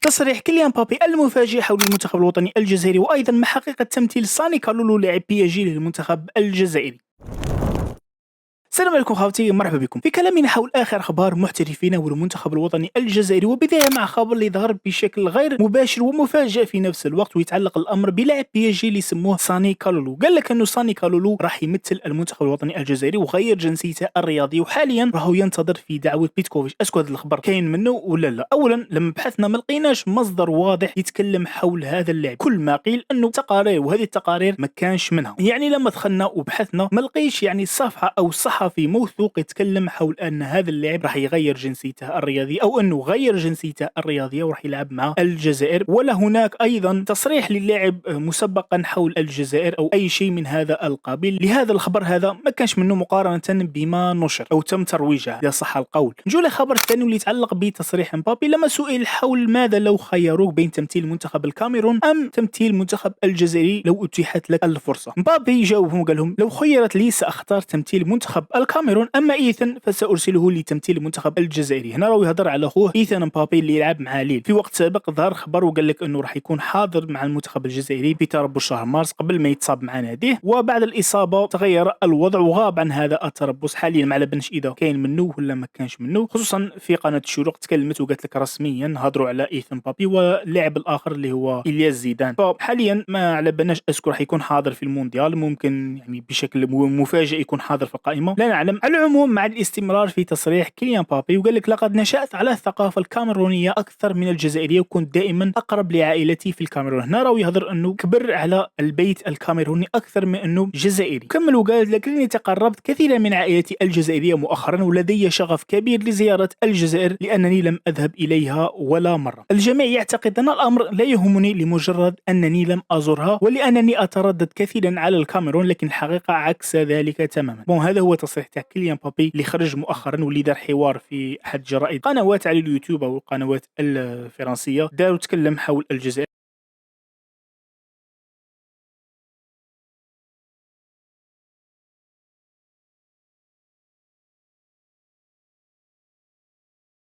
تصريح كيليان مبابي المفاجئ حول المنتخب الوطني الجزائري، وأيضا ما حقيقة تمثيل ساني كالولو لاعب PSG للمنتخب الجزائري. السلام عليكم خواتي، مرحبا بكم في كلامنا حول اخر اخبار محترفين والمنتخب الوطني الجزائري، وبدايه مع خبر اللي ظهر بشكل غير مباشر ومفاجئ في نفس الوقت، ويتعلق الامر بلاعب PSG اللي سموه ساني كالولو. قال لك انه ساني كالولو راح يمثل المنتخب الوطني الجزائري وغير جنسيته الرياضيه، وحاليا راهو ينتظر في دعوه بيتكوفيتش. اسكو هذا الخبر كاين منه ولا لا؟ اولا لما بحثنا ما لقيناش مصدر واضح يتكلم حول هذا اللاعب، كل ما قيل انه تقارير، وهذه التقارير ما كانش منها. يعني لما دخلنا وبحثنا ما لقيش يعني صفحه او صحفي موثوق يتكلم حول ان هذا اللاعب راح يغير جنسيته الرياضيه، او انه غير جنسيته الرياضيه وراح يلعب مع الجزائر. ولا هناك ايضا تصريح للاعب مسبقا حول الجزائر او اي شيء من هذا القبيل. لهذا الخبر هذا ما كانش منه مقارنه بما نشر او تم ترويجه اذا صح القول. نجول الخبر الثاني واللي يتعلق بتصريح مبابي لما سئل حول ماذا لو خيروك بين تمثيل منتخب الكاميرون ام تمثيل منتخب الجزائري لو اتيحت لك الفرصه. مبابي جاوبهم وقال لهم لو خيرت لي ساختار تمثيل منتخب الكاميرون، اما ايثن فسارسله لتمثيل المنتخب الجزائري. هنا راهو يهضر على اخوه ايثن مبابي اللي يلعب مع ليل. في وقت سابق ظهر خبر وقال لك انه راح يكون حاضر مع المنتخب الجزائري في تربص شهر مارس قبل ما يتصاب مع ناديه، وبعد الاصابه تغير الوضع وغاب عن هذا التربص. حاليا ما على بالناش اذا كاين منه ولا ما كانش منه، خصوصا في قناه الشروق تكلمت وقالت لك رسميا هضروا على ايثن مبابي واللاعب الاخر اللي هو الياس زيدان. فحاليا ما على بالناش اسكو راح يكون حاضر في المونديال، ممكن يعني بشكل مفاجئ يكون حاضر في القائمه، لا نعلم. على العموم مع الاستمرار في تصريح كيليان مبابي وقال لك لقد نشأت على الثقافه الكاميرونيه اكثر من الجزائريه، وكنت دائما اقرب لعائلتي في الكاميرون. هنا راهو يهضر انه كبر على البيت الكاميروني اكثر من انه جزائري. كمل وقال لكني تقربت كثيرا من عائلتي الجزائريه مؤخرا، ولدي شغف كبير لزياره الجزائر لانني لم اذهب اليها ولا مره. الجميع يعتقد ان الامر لا يهمني لمجرد انني لم ازورها ولانني اتردد كثيرا على الكاميرون، لكن الحقيقه عكس ذلك تماما. هذا هو تصريح تاع كيليان مبابي اللي خرج مؤخرا واللي دار حوار في احد جرائد قنوات على اليوتيوب او القنوات الفرنسيه، داروا تكلم حول الجزائر.